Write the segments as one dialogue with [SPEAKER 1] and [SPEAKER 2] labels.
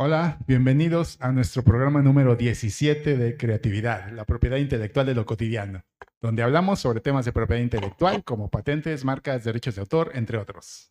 [SPEAKER 1] Hola, bienvenidos a nuestro programa número 17 de creatividad, la propiedad intelectual de lo cotidiano, donde hablamos sobre temas de propiedad intelectual como patentes, marcas, derechos de autor, entre otros.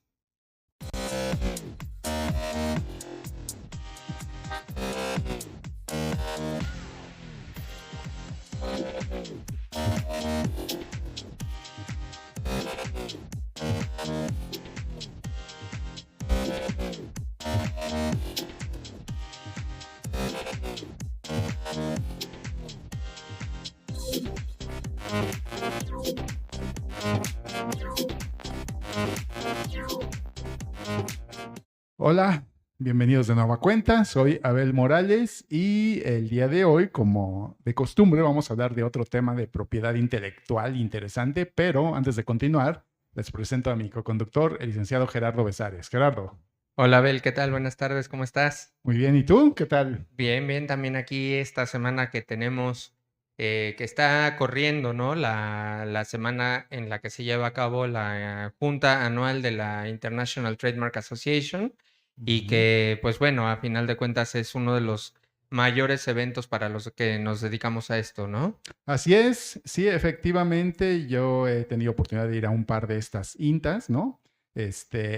[SPEAKER 1] Hola, bienvenidos de nueva cuenta, soy Abel Morales y el día de hoy, como de costumbre, vamos a hablar de otro tema de propiedad intelectual interesante, pero antes de continuar, les presento a mi coconductor, el licenciado Gerardo Besares. Gerardo,
[SPEAKER 2] Hola Abel, ¿qué tal? Buenas tardes, ¿cómo estás?
[SPEAKER 1] muy bien, ¿y tú? ¿Qué tal?
[SPEAKER 2] Bien, bien, también aquí esta semana que tenemos, que está corriendo, ¿no? La semana en la que se lleva a cabo la Junta Anual de la International Trademark Association y
[SPEAKER 1] Ujú.
[SPEAKER 2] que, pues bueno, a final de cuentas es uno de los mayores eventos para los que nos dedicamos a esto, ¿no?
[SPEAKER 1] Así es, sí, efectivamente, yo he tenido oportunidad de ir a un par de estas INTAs, ¿no?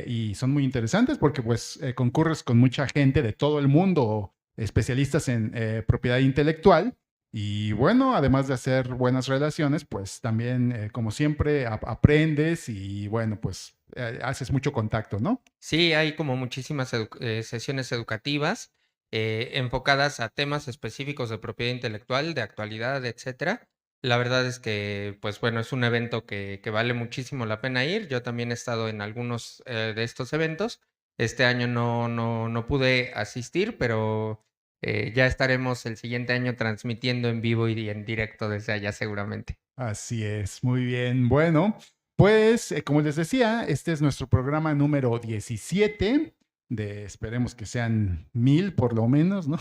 [SPEAKER 1] Y son muy interesantes porque pues concurres con mucha gente de todo el mundo, especialistas en propiedad intelectual, y bueno, además de hacer buenas relaciones, pues también, como siempre, aprendes y bueno, pues haces mucho contacto, ¿no?
[SPEAKER 2] Sí, hay como muchísimas sesiones educativas enfocadas a temas específicos de propiedad intelectual, de actualidad, etcétera. La verdad es que, pues bueno, es un evento que vale muchísimo la pena ir. Yo también he estado en algunos de estos eventos. Este año no pude asistir, pero ya estaremos el siguiente año transmitiendo en vivo y en directo desde allá seguramente.
[SPEAKER 1] Así es, muy bien. Bueno, pues como les decía, este es nuestro programa número 17, de esperemos que sean 1000 por lo menos, ¿no?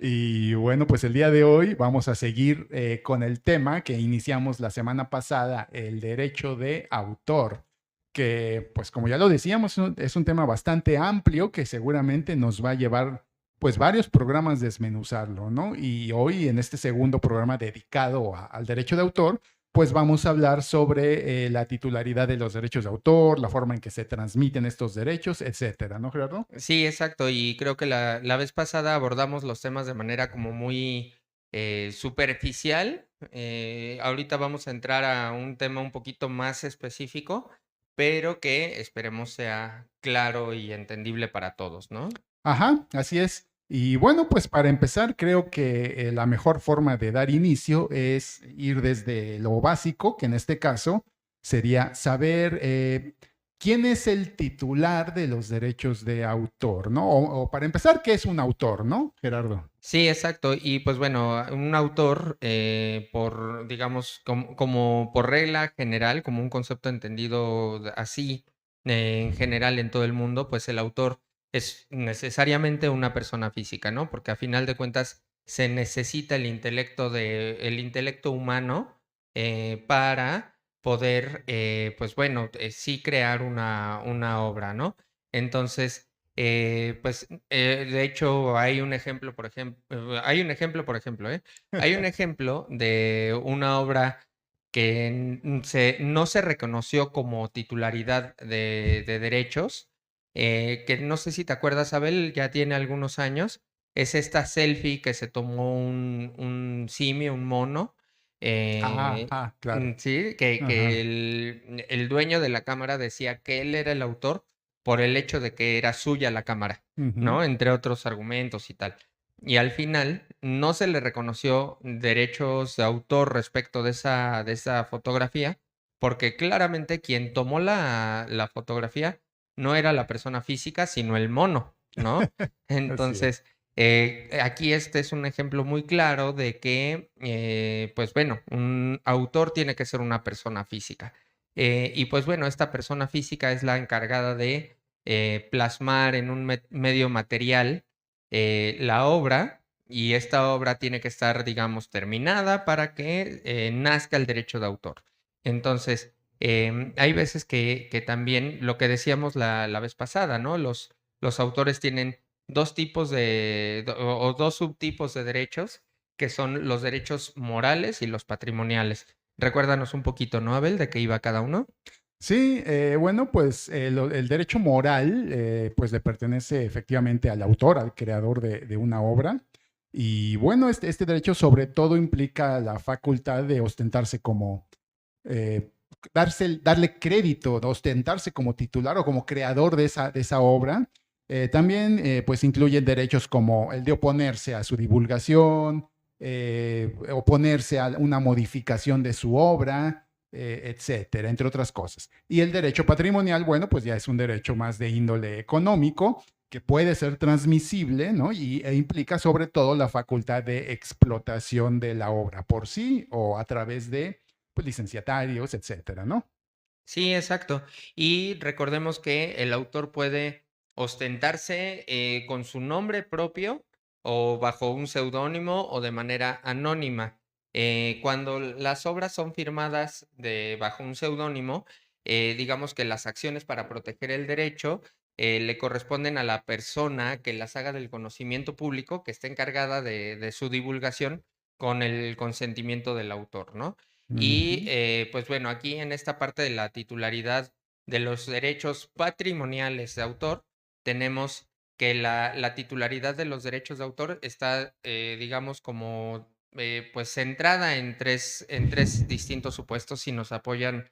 [SPEAKER 1] Y bueno, pues el día de hoy vamos a seguir con el tema que iniciamos la semana pasada, el derecho de autor, que pues como ya lo decíamos, es un tema bastante amplio que seguramente nos va a llevar pues varios programas desmenuzarlo, ¿no? Y hoy en este segundo programa dedicado al derecho de autor, pues vamos a hablar sobre la titularidad de los derechos de autor, la forma en que se transmiten estos derechos, etcétera, ¿no, Gerardo?
[SPEAKER 2] Sí, exacto. Y creo que la vez pasada abordamos los temas de manera como muy superficial. Ahorita vamos a entrar a un tema un poquito más específico, pero que esperemos sea claro y entendible para todos, ¿no?
[SPEAKER 1] Ajá, así es. Y bueno, pues para empezar, creo que la mejor forma de dar inicio es ir desde lo básico, que en este caso sería saber quién es el titular de los derechos de autor, ¿no? O para empezar, ¿qué es un autor, ¿no, Gerardo?
[SPEAKER 2] Sí, exacto. Y pues bueno, un autor, por, digamos, como por regla general, como un concepto entendido así, en general en todo el mundo, pues el autor es necesariamente una persona física, ¿no? Porque a final de cuentas se necesita el intelecto humano para poder, pues bueno, sí crear una obra, ¿no? Entonces, de hecho, hay un ejemplo de una obra que no se reconoció como titularidad de derechos, que no sé si te acuerdas, Abel, ya tiene algunos años. Es esta selfie que se tomó un simio, un mono.
[SPEAKER 1] Claro.
[SPEAKER 2] Sí,
[SPEAKER 1] Ajá.
[SPEAKER 2] el dueño de la cámara decía que él era el autor por el hecho de que era suya la cámara,
[SPEAKER 1] Ujú.
[SPEAKER 2] ¿no? Entre otros argumentos y tal. Y al final no se le reconoció derechos de autor respecto de esa fotografía, porque claramente quien tomó la fotografía no era la persona física, sino el mono, ¿no?
[SPEAKER 1] Así es.
[SPEAKER 2] Entonces, aquí este es un ejemplo muy claro de que, pues bueno, un autor tiene que ser una persona física. Y pues bueno, esta persona física es la encargada de plasmar en un medio material la obra y esta obra tiene que estar, digamos, terminada para que nazca el derecho de autor. Entonces, hay veces que también lo que decíamos la vez pasada, ¿no? Los autores tienen dos tipos o dos subtipos de derechos, que son los derechos morales y los patrimoniales. Recuérdanos un poquito, ¿no, Abel, de qué iba cada uno?
[SPEAKER 1] Sí, bueno, pues el derecho moral pues le pertenece efectivamente al autor, al creador de una obra. Y bueno, este derecho sobre todo implica la facultad de ostentarse como, eh, darle crédito, de ostentarse como titular o como creador de esa obra. También pues incluyen derechos como el de oponerse a su divulgación, oponerse a una modificación de su obra, etcétera, entre otras cosas. Y el derecho patrimonial, bueno, pues ya es un derecho más de índole económico que puede ser transmisible, ¿no? E implica sobre todo la facultad de explotación de la obra por sí o a través de pues, licenciatarios, etcétera, ¿no?
[SPEAKER 2] Sí, exacto. Y recordemos que el autor puede ostentarse con su nombre propio o bajo un seudónimo o de manera anónima. Cuando las obras son firmadas bajo un seudónimo, digamos que las acciones para proteger el derecho le corresponden a la persona que las haga del conocimiento público, que esté encargada de su divulgación con el consentimiento del autor, ¿no? Y
[SPEAKER 1] Ujú.
[SPEAKER 2] pues bueno, aquí en esta parte de la titularidad de los derechos patrimoniales de autor, tenemos que la titularidad de los derechos de autor está, digamos, como pues centrada en tres distintos supuestos. Si nos apoyan,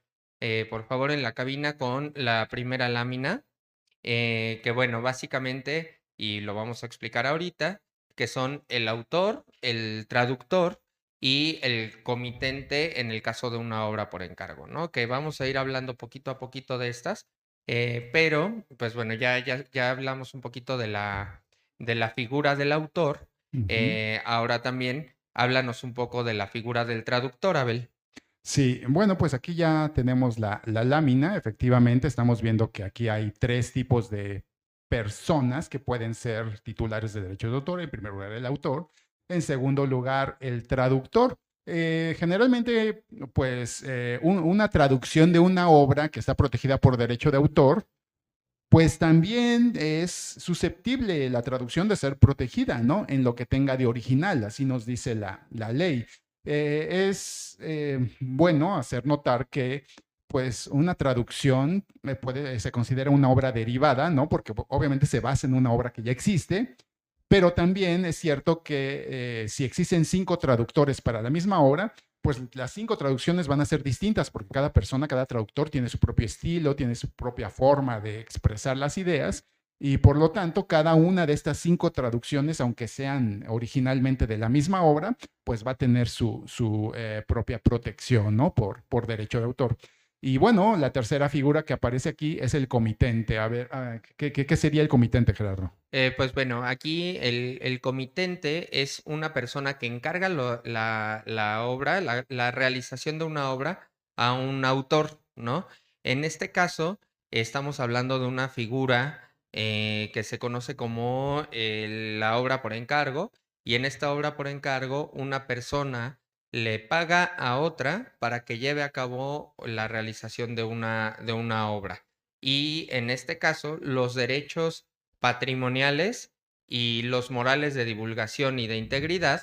[SPEAKER 2] por favor, en la cabina con la primera lámina, que bueno, básicamente, y lo vamos a explicar ahorita, que son el autor, el traductor y el comitente en el caso de una obra por encargo, ¿no? Que vamos a ir hablando poquito a poquito de estas, pero pues bueno, ya hablamos un poquito de la figura del autor,
[SPEAKER 1] Ujú.
[SPEAKER 2] ahora también háblanos un poco de la figura del traductor, Abel.
[SPEAKER 1] Sí, bueno, pues aquí ya tenemos la lámina. Efectivamente, estamos viendo que aquí hay tres tipos de personas que pueden ser titulares de derechos de autor. En primer lugar, el autor. En segundo lugar, el traductor. Generalmente, pues una traducción de una obra que está protegida por derecho de autor, pues también es susceptible la traducción de ser protegida, ¿no? En lo que tenga de original, así nos dice la ley. Es bueno hacer notar que pues una traducción se considera una obra derivada, ¿no? Porque obviamente se basa en una obra que ya existe, pero también es cierto que si existen 5 traductores para la misma obra, pues las 5 traducciones van a ser distintas porque cada persona, cada traductor tiene su propio estilo, tiene su propia forma de expresar las ideas y por lo tanto cada una de estas 5 traducciones, aunque sean originalmente de la misma obra, pues va a tener su propia protección, ¿no? Por derecho de autor. Y bueno, la tercera figura que aparece aquí es el comitente. A ver, ¿qué sería el comitente, Gerardo?
[SPEAKER 2] Pues bueno, aquí el comitente es una persona que encarga la obra, la realización de una obra a un autor, ¿no? En este caso, estamos hablando de una figura que se conoce como la obra por encargo, y en esta obra por encargo, una persona le paga a otra para que lleve a cabo la realización de una obra. Y en este caso, los derechos patrimoniales y los morales de divulgación y de integridad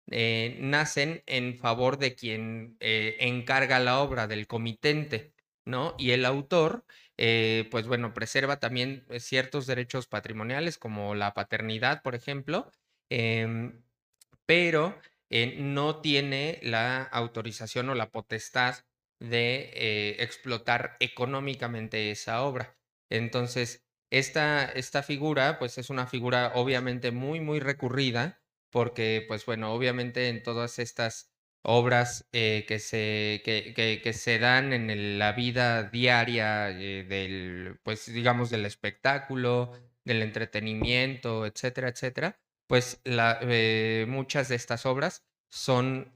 [SPEAKER 2] nacen en favor de quien encarga la obra, del comitente, ¿no? Y el autor, pues bueno, preserva también ciertos derechos patrimoniales como la paternidad, por ejemplo, em, pero no tiene la autorización o la potestad de explotar económicamente esa obra. Entonces, esta figura, pues es una figura obviamente muy, muy recurrida, porque, pues bueno, obviamente en todas estas obras que se dan en la vida diaria pues digamos, del espectáculo, del entretenimiento, etcétera, etcétera, pues muchas de estas obras son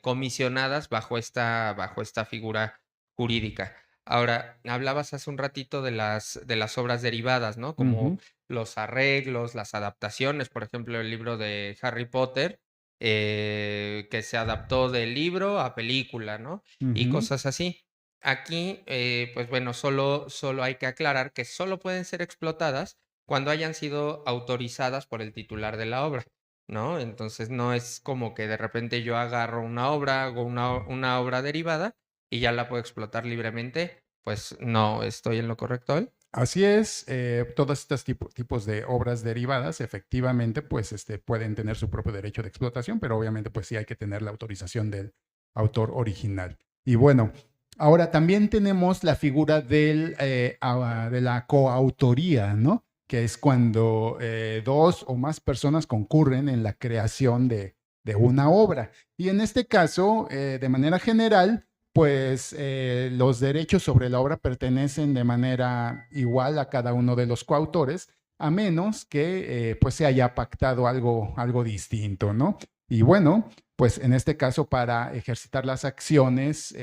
[SPEAKER 2] comisionadas bajo esta figura jurídica. Ahora, hablabas hace un ratito de las obras derivadas, ¿no? Como
[SPEAKER 1] Ujú,
[SPEAKER 2] los arreglos, las adaptaciones, por ejemplo, el libro de Harry Potter, que se adaptó del libro a película, ¿no? Y
[SPEAKER 1] ujú.
[SPEAKER 2] cosas así. Aquí, pues bueno, solo hay que aclarar que solo pueden ser explotadas cuando hayan sido autorizadas por el titular de la obra, ¿no? Entonces no es como que de repente yo agarro una obra, hago una obra derivada y ya la puedo explotar libremente. Pues no estoy en lo correcto, ¿eh?
[SPEAKER 1] Así es, todos estos tipos de obras derivadas efectivamente pues pueden tener su propio derecho de explotación, pero obviamente pues sí hay que tener la autorización del autor original. Y bueno, ahora también tenemos la figura de la coautoría, ¿no? Que es cuando dos o más personas concurren en la creación de una obra. Y en este caso, de manera general, pues los derechos sobre la obra pertenecen de manera igual a cada uno de los coautores, a menos que pues se haya pactado algo distinto, ¿no? Y bueno, pues en este caso para ejercitar las acciones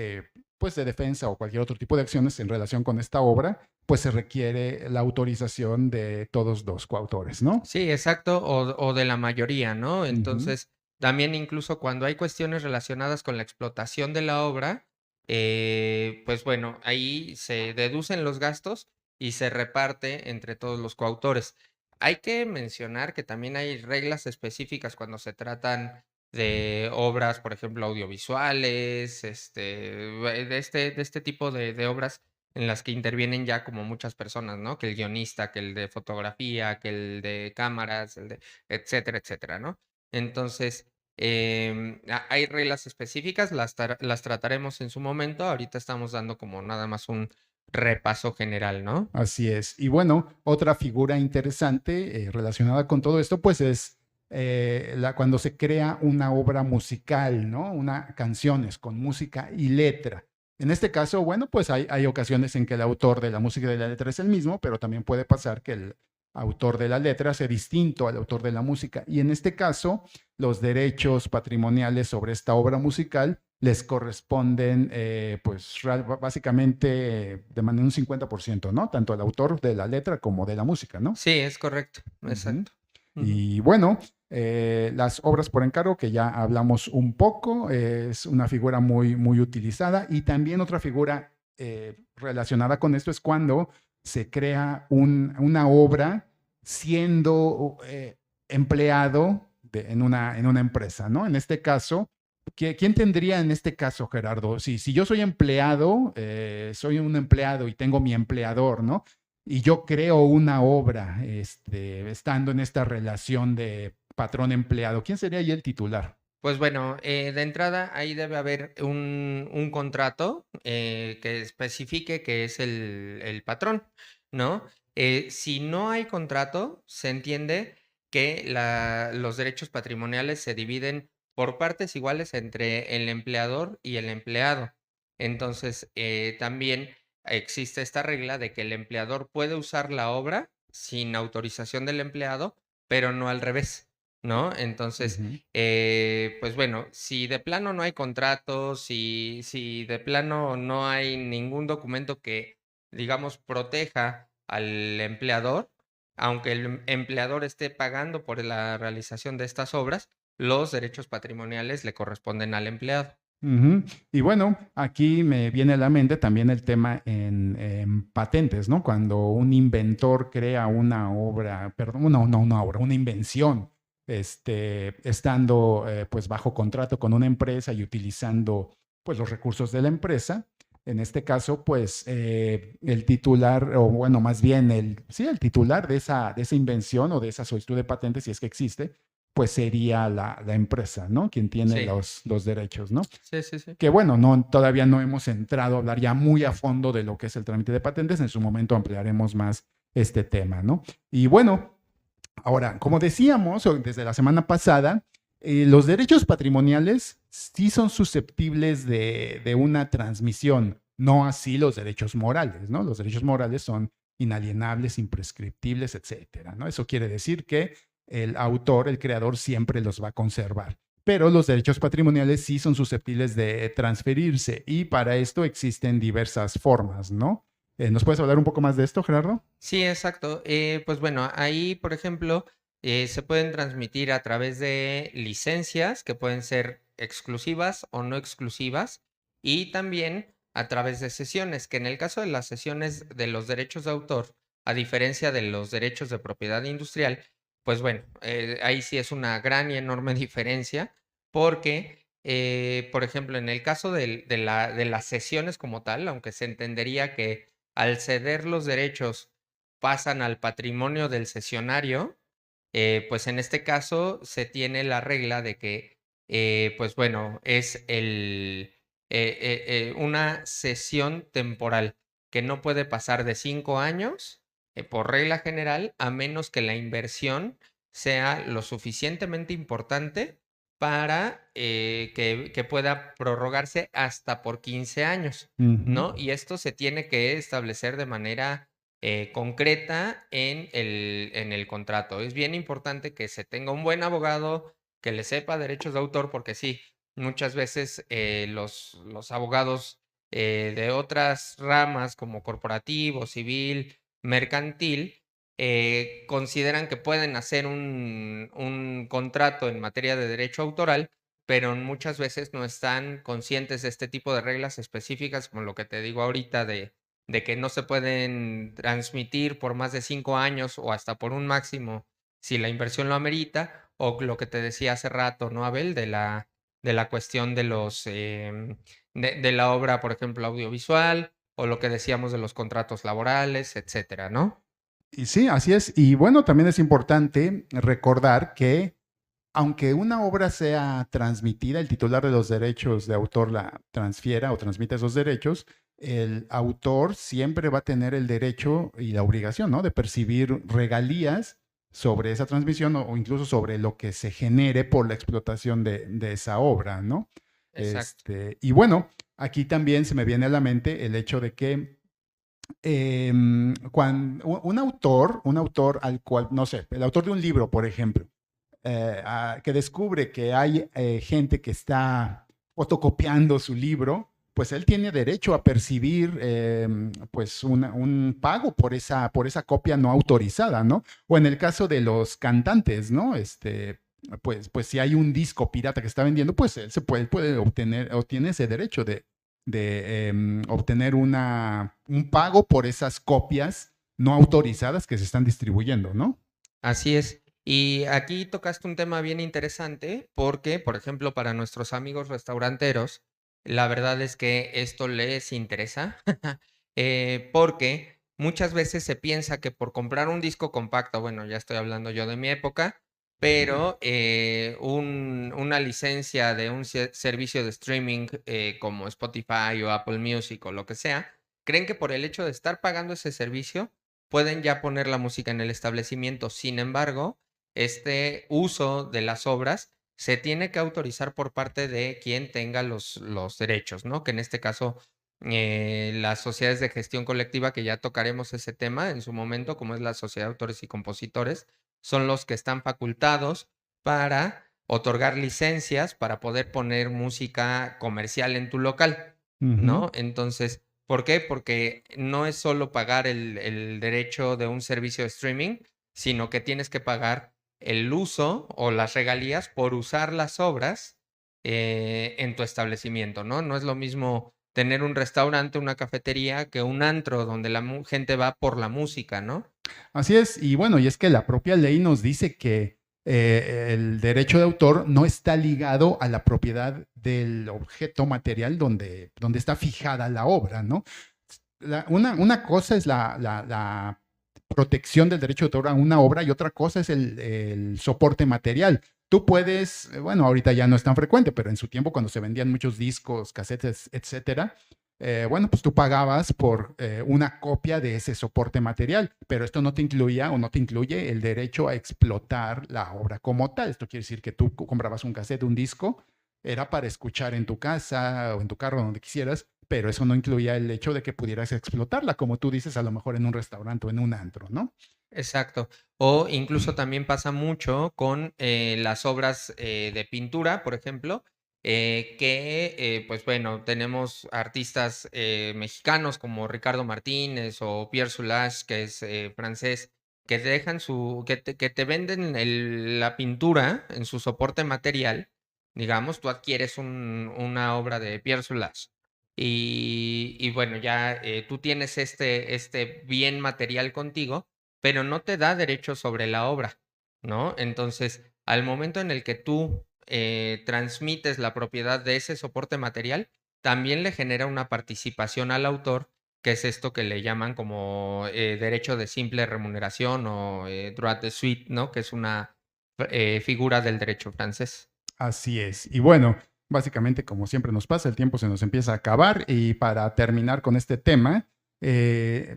[SPEAKER 1] pues de defensa o cualquier otro tipo de acciones en relación con esta obra, pues se requiere la autorización de todos los coautores, ¿no?
[SPEAKER 2] Sí, exacto, o de la mayoría, ¿no?
[SPEAKER 1] Ujú.
[SPEAKER 2] Entonces, también incluso cuando hay cuestiones relacionadas con la explotación de la obra, pues bueno, ahí se deducen los gastos y se reparte entre todos los coautores. Hay que mencionar que también hay reglas específicas cuando se tratan de obras, por ejemplo, audiovisuales, de este tipo de obras en las que intervienen ya como muchas personas, ¿no? Que el guionista, que el de fotografía, que el de cámaras, el de etcétera, etcétera, ¿no? Entonces, hay reglas específicas, las trataremos en su momento. Ahorita estamos dando como nada más un repaso general, ¿no?
[SPEAKER 1] Así es. Y bueno, otra figura interesante relacionada con todo esto, pues es cuando se crea una obra musical, ¿no? Una canciones con música y letra. En este caso, bueno, pues hay ocasiones en que el autor de la música y de la letra es el mismo, pero también puede pasar que el autor de la letra sea distinto al autor de la música. Y en este caso, los derechos patrimoniales sobre esta obra musical les corresponden, pues básicamente de manera un 50%, ¿no? Tanto al autor de la letra como de la música, ¿no?
[SPEAKER 2] Sí, es correcto,
[SPEAKER 1] Ujú.
[SPEAKER 2] exacto. Ujú.
[SPEAKER 1] Y bueno, las obras por encargo, que ya hablamos un poco, es una figura muy utilizada. Y también otra figura relacionada con esto es cuando se crea una obra siendo empleado en una empresa, ¿no? En este caso, ¿quién tendría en este caso, Gerardo? Si yo soy empleado, soy un empleado y tengo mi empleador, ¿no? Y yo creo una obra, estando en esta relación de patrón-empleado, ¿quién sería ahí el titular?
[SPEAKER 2] Pues bueno, de entrada ahí debe haber un contrato que especifique que es el patrón, ¿no? Si no hay contrato, se entiende que los derechos patrimoniales se dividen por partes iguales entre el empleador y el empleado. Entonces, también existe esta regla de que el empleador puede usar la obra sin autorización del empleado, pero no al revés, ¿no? Entonces,
[SPEAKER 1] Ujú.
[SPEAKER 2] pues bueno, si de plano no hay contrato, si de plano no hay ningún documento que, digamos, proteja al empleador, aunque el empleador esté pagando por la realización de estas obras, los derechos patrimoniales le corresponden al empleado.
[SPEAKER 1] Ujú. Y bueno, aquí me viene a la mente también el tema en patentes, ¿no? Cuando un inventor crea una obra, perdón, no una obra, una invención, estando pues bajo contrato con una empresa y utilizando pues los recursos de la empresa. En este caso, pues el titular, o bueno, más bien sí, el titular de esa invención o de esa solicitud de patentes, si es que existe, pues sería la empresa, ¿no? Quien tiene
[SPEAKER 2] Sí,
[SPEAKER 1] los derechos, ¿no?
[SPEAKER 2] sí, sí, sí.
[SPEAKER 1] Que bueno, todavía no hemos entrado a hablar ya muy a fondo de lo que es el trámite de patentes. En su momento ampliaremos más este tema, ¿no? Y bueno, ahora, como decíamos desde la semana pasada, los derechos patrimoniales sí son susceptibles de una transmisión, no así los derechos morales, ¿no? Los derechos morales son inalienables, imprescriptibles, etcétera, ¿no? Eso quiere decir que el autor, el creador, siempre los va a conservar. Pero los derechos patrimoniales sí son susceptibles de transferirse y para esto existen diversas formas, ¿no? ¿Nos puedes hablar un poco más de esto, Gerardo?
[SPEAKER 2] Sí, exacto. Pues bueno, ahí, por ejemplo, se pueden transmitir a través de licencias que pueden ser exclusivas o no exclusivas y también a través de sesiones, que en el caso de las sesiones de los derechos de autor, a diferencia de los derechos de propiedad industrial, pues bueno, ahí sí es una gran y enorme diferencia porque, por ejemplo, en el caso de las cesiones como tal, aunque se entendería que al ceder los derechos pasan al patrimonio del cesionario, pues en este caso se tiene la regla de que, pues bueno, es una cesión temporal que no puede pasar de 5 años, por regla general, a menos que la inversión sea lo suficientemente importante para que pueda prorrogarse hasta por 15 años,
[SPEAKER 1] Ujú.
[SPEAKER 2] ¿no? Y esto se tiene que establecer de manera concreta en el contrato. Es bien importante que se tenga un buen abogado que le sepa derechos de autor, porque sí, muchas veces los abogados de otras ramas como corporativo, civil, mercantil, consideran que pueden hacer un contrato en materia de derecho autoral, pero muchas veces no están conscientes de este tipo de reglas específicas, como lo que te digo ahorita de que no se pueden transmitir por más de 5 años o hasta por un máximo si la inversión lo amerita, o lo que te decía hace rato, ¿no, Abel? De la cuestión de de la obra, por ejemplo, audiovisual, o lo que decíamos de los contratos laborales, etcétera, ¿no?
[SPEAKER 1] Y sí, así es. Y bueno, también es importante recordar que aunque una obra sea transmitida, el titular de los derechos de autor la transfiera o transmite esos derechos, el autor siempre va a tener el derecho y la obligación, ¿no? De percibir regalías sobre esa transmisión o incluso sobre lo que se genere por la explotación de esa obra, ¿no?
[SPEAKER 2] Exacto.
[SPEAKER 1] Y bueno, aquí también se me viene a la mente el hecho de que un autor al cual, no sé, el autor de un libro, por ejemplo, que descubre que hay gente que está fotocopiando su libro, pues él tiene derecho a percibir pues un pago por esa copia no autorizada, ¿no? O en el caso de los cantantes, ¿no? Pues si hay un disco pirata que está vendiendo, pues él él puede obtiene ese derecho de obtener un pago por esas copias no autorizadas que se están distribuyendo, ¿no?
[SPEAKER 2] Así es. Y aquí tocaste un tema bien interesante porque, por ejemplo, para nuestros amigos restauranteros, la verdad es que esto les interesa, porque muchas veces se piensa que por comprar un disco compacto, bueno, ya estoy hablando yo de mi época, pero una licencia de un servicio de streaming como Spotify o Apple Music o lo que sea, creen que por el hecho de estar pagando ese servicio, pueden ya poner la música en el establecimiento. Sin embargo, este uso de las obras se tiene que autorizar por parte de quien tenga los derechos, ¿no? Que en este caso, las sociedades de gestión colectiva, que ya tocaremos ese tema en su momento, como es la Sociedad de Autores y Compositores, son los que están facultados para otorgar licencias para poder poner música comercial en tu local,
[SPEAKER 1] Ujú.
[SPEAKER 2] ¿no? Entonces, ¿por qué? Porque no es solo pagar el derecho de un servicio de streaming, sino que tienes que pagar el uso o las regalías por usar las obras en tu establecimiento, ¿no? No es lo mismo tener un restaurante, una cafetería, que un antro donde la gente va por la música, ¿no?
[SPEAKER 1] Así es, y bueno, y es que la propia ley nos dice que el derecho de autor no está ligado a la propiedad del objeto material donde está fijada la obra, ¿no? Una cosa es la protección del derecho de autor a una obra y otra cosa es el soporte material. Tú puedes, bueno, ahorita ya no es tan frecuente, pero en su tiempo cuando se vendían muchos discos, casetes, etcétera, bueno, pues tú pagabas por una copia de ese soporte material, pero esto no te incluía o no te incluye el derecho a explotar la obra como tal. Esto quiere decir que tú comprabas un cassette, un disco, era para escuchar en tu casa o en tu carro, donde quisieras, pero eso no incluía el hecho de que pudieras explotarla, como tú dices, a lo mejor en un restaurante o en un antro, ¿no?
[SPEAKER 2] Exacto. O incluso también pasa mucho con las obras de pintura, por ejemplo, pues bueno, tenemos artistas mexicanos como Ricardo Martínez o Pierre Soulages, que es francés, que te dejan que te venden la pintura en su soporte material. Digamos, tú adquieres una obra de Pierre Soulages y bueno, ya tú tienes este bien material contigo, pero no te da derecho sobre la obra, ¿no? Entonces, al momento en el que tú transmites la propiedad de ese soporte material, también le genera una participación al autor, que es esto que le llaman como derecho de simple remuneración o droit de suite, ¿no? Que es una figura del derecho francés.
[SPEAKER 1] Así es. Y bueno, básicamente, como siempre nos pasa, el tiempo se nos empieza a acabar y para terminar con este tema,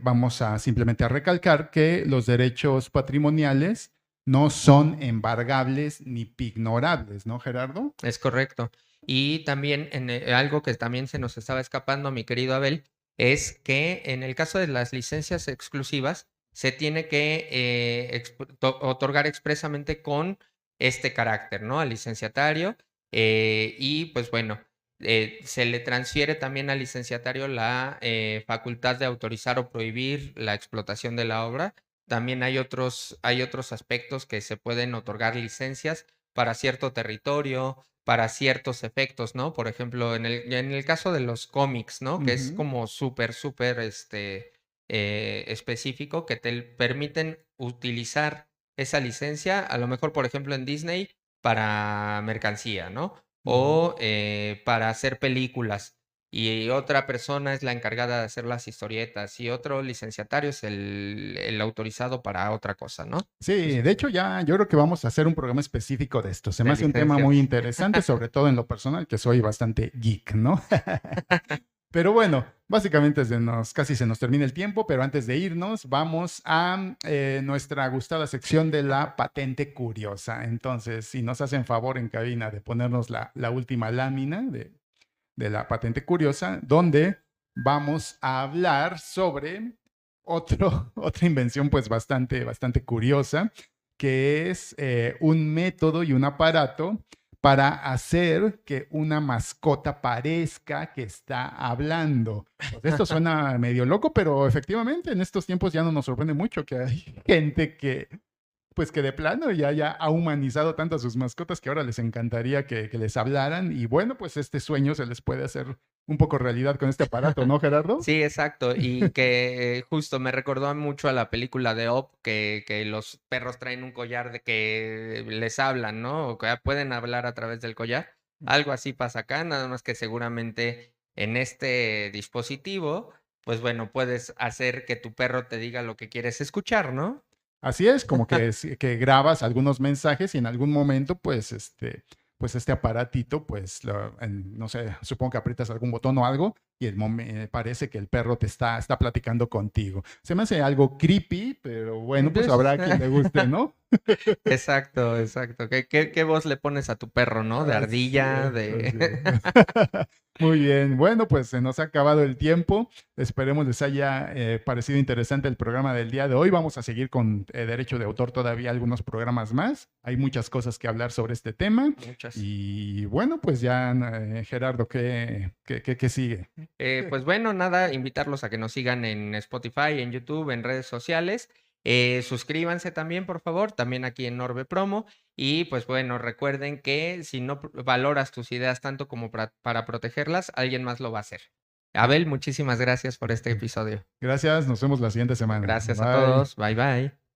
[SPEAKER 1] vamos a simplemente a recalcar que los derechos patrimoniales no son embargables ni pignorables, ¿no, Gerardo?
[SPEAKER 2] Es correcto. Y también algo que también se nos estaba escapando, mi querido Abel, es que en el caso de las licencias exclusivas se tiene que otorgar expresamente con este carácter, ¿no? Al licenciatario. Y pues bueno, se le transfiere también al licenciatario la facultad de autorizar o prohibir la explotación de la obra. También hay otros aspectos que se pueden otorgar licencias para cierto territorio, para ciertos efectos, ¿no? Por ejemplo, en el caso de los cómics, ¿no? Que es
[SPEAKER 1] Ujú.
[SPEAKER 2] como súper específico, que te permiten utilizar esa licencia, a lo mejor, por ejemplo, en Disney, para mercancía, ¿no?
[SPEAKER 1] Ujú.
[SPEAKER 2] O para hacer películas. Y otra persona es la encargada de hacer las historietas y otro licenciatario es el autorizado para otra cosa, ¿no?
[SPEAKER 1] Sí, de
[SPEAKER 2] Entonces,
[SPEAKER 1] hecho ya yo creo que vamos a hacer un programa específico de esto. Se me
[SPEAKER 2] de
[SPEAKER 1] hace un tema
[SPEAKER 2] licencias.
[SPEAKER 1] muy interesante, sobre todo en lo personal, que soy bastante geek, ¿no? Pero bueno, básicamente casi se nos termina el tiempo, pero antes de irnos, vamos a nuestra gustada sección de la patente curiosa. Entonces, si nos hacen favor en cabina de ponernos la última lámina de la patente curiosa, donde vamos a hablar sobre otra invención pues bastante curiosa, que es un método y un aparato para hacer que una mascota parezca que está hablando. Pues esto suena medio loco, pero efectivamente en estos tiempos ya no nos sorprende mucho que hay gente que pues que de plano ya ha humanizado tanto a sus mascotas que ahora les encantaría que les hablaran. Y bueno, pues este sueño se les puede hacer un poco realidad con este aparato, ¿no, Gerardo?
[SPEAKER 2] Sí, exacto. Y que justo me recordó mucho a la película de Up, que los perros traen un collar de que les hablan, ¿no? O que pueden hablar a través del collar. Algo así pasa acá, nada más que seguramente en este dispositivo, pues bueno, puedes hacer que tu perro te diga lo que quieres escuchar, ¿no?
[SPEAKER 1] Así es, como que grabas algunos mensajes y en algún momento, pues este aparatito, pues, no sé, supongo que aprietas algún botón o algo y parece que el perro te está platicando contigo. Se me hace algo creepy, pero bueno, pues
[SPEAKER 2] Entonces,
[SPEAKER 1] habrá quien le guste, ¿no?
[SPEAKER 2] exacto, exacto. ¿Qué voz le pones a tu perro, no? De
[SPEAKER 1] Así
[SPEAKER 2] ardilla,
[SPEAKER 1] es,
[SPEAKER 2] de...
[SPEAKER 1] así es. Muy bien, bueno, pues se nos ha acabado el tiempo. Esperemos les haya parecido interesante el programa del día de hoy. Vamos a seguir con derecho de autor todavía algunos programas más. Hay muchas cosas que hablar sobre este tema.
[SPEAKER 2] Muchas.
[SPEAKER 1] Y bueno, pues ya, Gerardo, ¿qué sigue?
[SPEAKER 2] Pues bueno, nada, invitarlos a que nos sigan en Spotify, en YouTube, en redes sociales. Suscríbanse también, por favor, también aquí en Orbe Promo. Y pues bueno, recuerden que si no valoras tus ideas tanto como para protegerlas, alguien más lo va a hacer. Abel, muchísimas gracias por este episodio.
[SPEAKER 1] Gracias, nos vemos la siguiente semana.
[SPEAKER 2] Gracias a
[SPEAKER 1] Bye.
[SPEAKER 2] todos. Bye bye.